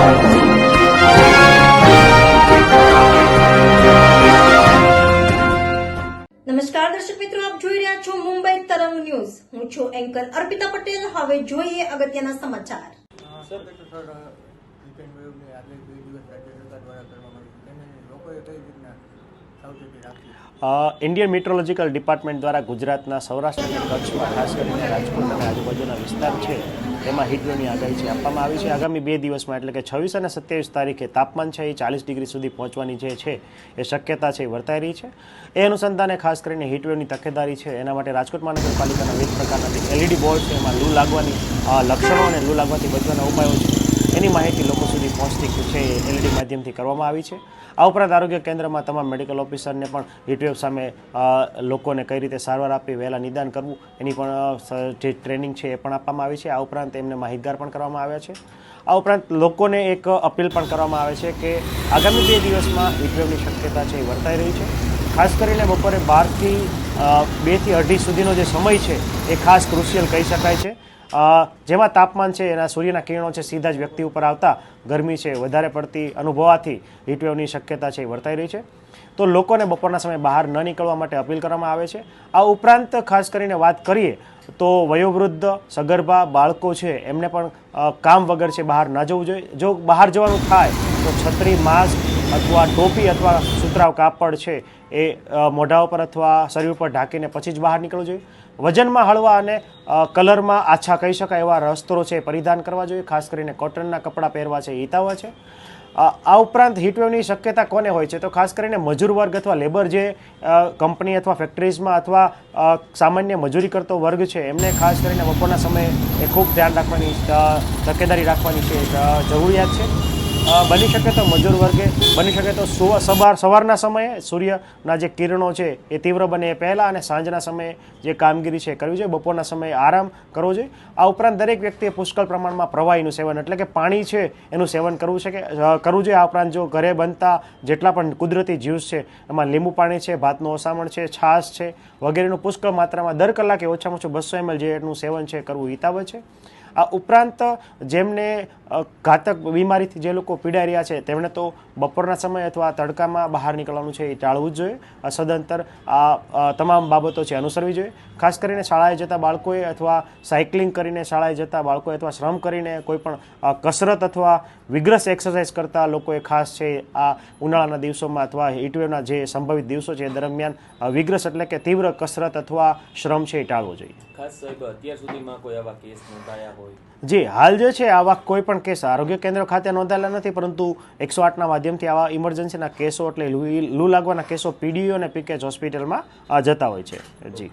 નમસ્કાર દર્શક મિત્રો, આપ જોઈ રહ્યા છો મુંબઈ તરંગ ન્યૂઝ. હું છું એન્કર અર્પિતા પટેલ. હવે જોઈએ અગત્યના સમાચાર. ઇન્ડિયન મેટ્રોલોજીકલ ડિપાર્ટમેન્ટ દ્વારા ગુજરાતના સૌરાષ્ટ્ર અને કચ્છમાં ખાસ કરીને રાજકોટ અને આજુબાજુના વિસ્તાર છે તેમાં હીટવેવની આગાહી આપવામાં આવી છે. આગામી 2 દિવસમાં એટલે કે 26 અને 27 તારીખે તાપમાન છે એ 40 ડિગ્રી સુધી પહોંચવાની જે છે એ શક્યતા છે એ વર્તાઈ રહી છે. એ અનુસંધાને ખાસ કરીને હીટવેવની તકેદારી છે એના માટે રાજકોટ મહાનગરપાલિકાના વિવિધ પ્રકારના LED બોર્ડ છે એમાં લૂ લાગવાની લક્ષણો અને લૂ લાગવાથી બચવાના ઉપાયો છે એની માહિતી લોકો સુધી પહોંચતી છે LED માધ્યમથી કરવામાં આવી છે. આ ઉપરાંત આરોગ્ય કેન્દ્રમાં તમામ મેડિકલ ઓફિસરને પણ હીટવેવ સામે લોકોને કઈ રીતે સારવાર આપી વહેલા નિદાન કરવું એની પણ જે ટ્રેનિંગ છે એ પણ આપવામાં આવી છે. આ ઉપરાંત એમને માહિતગાર પણ કરવામાં આવ્યા છે. આ ઉપરાંત લોકોને એક અપીલ પણ કરવામાં આવે છે કે આગામી 2 દિવસમાં હીટવેવની શક્યતા છે એ વર્તાઈ રહી છે. ખાસ કરીને બપોરે 12થી 2 થી 2:30 સુધીનો જે સમય છે એ ખાસ ક્રુશિયલ કહી શકાય છે. જેમાં તાપમાન છે એના સૂર્યના કિરણો છે સીધા જ વ્યક્તિ ઉપર આવતા ગરમી છે વધારે પડતી અનુભવાથી હીટવેવની શક્યતા છે એ વર્તાઈ રહી છે. તો લોકોને બપોરના સમયે બહાર ન નીકળવા માટે અપીલ કરવામાં આવે છે. આ ઉપરાંત ખાસ કરીને વાત કરીએ તો વયોવૃદ્ધ, સગર્ભા, બાળકો છે એમને પણ કામ વગર છે બહાર ન જવું જોઈએ. જો બહાર જવાનું થાય તો છત્રી, માસ્ક અથવા ટોપી અથવા સુતરાઉ કાપડ છે એ મોઢા ઉપર અથવા શરીર ઉપર ઢાંકીને પછી જ બહાર નીકળવું જોઈએ. વજનમાં હળવા અને કલરમાં આછા કહી શકાય એવા વસ્ત્રો છે પરિધાન કરવા જોઈએ. ખાસ કરીને કોટનના કપડાં પહેરવા છે એ હિતાવહ છે. આ ઉપરાંત હીટવેવની શક્યતા કોને હોય છે તો ખાસ કરીને મજૂર વર્ગ અથવા લેબર જે કંપની અથવા ફેક્ટરીઝમાં અથવા સામાન્ય મજૂરી કરતો વર્ગ છે એમને ખાસ કરીને બપોરના સમયે એ ખૂબ ધ્યાન રાખવાની તકેદારી રાખવાની છે જરૂરિયાત છે. બની શકે તો મજૂર વર્ગે બની શકે તો સવારના સમયે સૂર્યના જે કિરણો છે એ તીવ્ર બને એ પહેલાં અને સાંજના સમયે જે કામગીરી છે કરવી જોઈએ. બપોરના સમયે આરામ કરવો જોઈએ. આ ઉપરાંત દરેક વ્યક્તિએ પુષ્કળ પ્રમાણમાં પ્રવાહીનું સેવન એટલે કે પાણી છે એનું સેવન કરવું જોઈએ. આ ઉપરાંત જો ઘરે બનતા જેટલા પણ કુદરતી જ્યુસ છે એમાં લીંબુ પાણી છે, ભાતનું ઓસામણ છે, છાશ છે વગેરેનું પુષ્કળ માત્રામાં દર કલાકે ઓછામાં ઓછું 200 ml જેટલું સેવન છે કરવું હિતાવહ છે. આ ઉપરાંત જેમને ઘાતક બીમારીથી જે લોકો પીડાઈ રહ્યા છે તેમણે તો બપોરના સમય અથવા તડકામાં બહાર નીકળવાનું છે એ ટાળવું જ જોઈએ. સદંતર આ તમામ બાબતો છે અનુસરવી જોઈએ. ખાસ કરીને શાળાએ જતા બાળકોએ અથવા સાયકલિંગ કરીને શાળાએ જતા બાળકોએ અથવા શ્રમ કરીને કોઈ પણ કસરત અથવા વિગ્રસ એક્સરસાઇઝ કરતા લોકોએ ખાસ છે આ ઉનાળાના દિવસોમાં અથવા હીટવેવના જે સંભવિત દિવસો છે એ દરમિયાન વિગ્રસ એટલે કે તીવ્ર કસરત અથવા શ્રમ છે એ ટાળવો જોઈએ. ખાસ સાહેબ અત્યાર સુધીમાં કોઈ આવા કેસ નોંધાયા હોય? જી, હાલ જે છે આવા કોઈ પણ કેસ આરોગ્ય કેન્દ્ર ખાતે નોંધાયેલા નથી, પરંતુ 108ના માધ્યમથી આવા ઇમરજન્સીના કેસો એટલે લૂ લાગવાના કેસો PDO અને PKH હોસ્પિટલમાં જતા હોય છે. જી.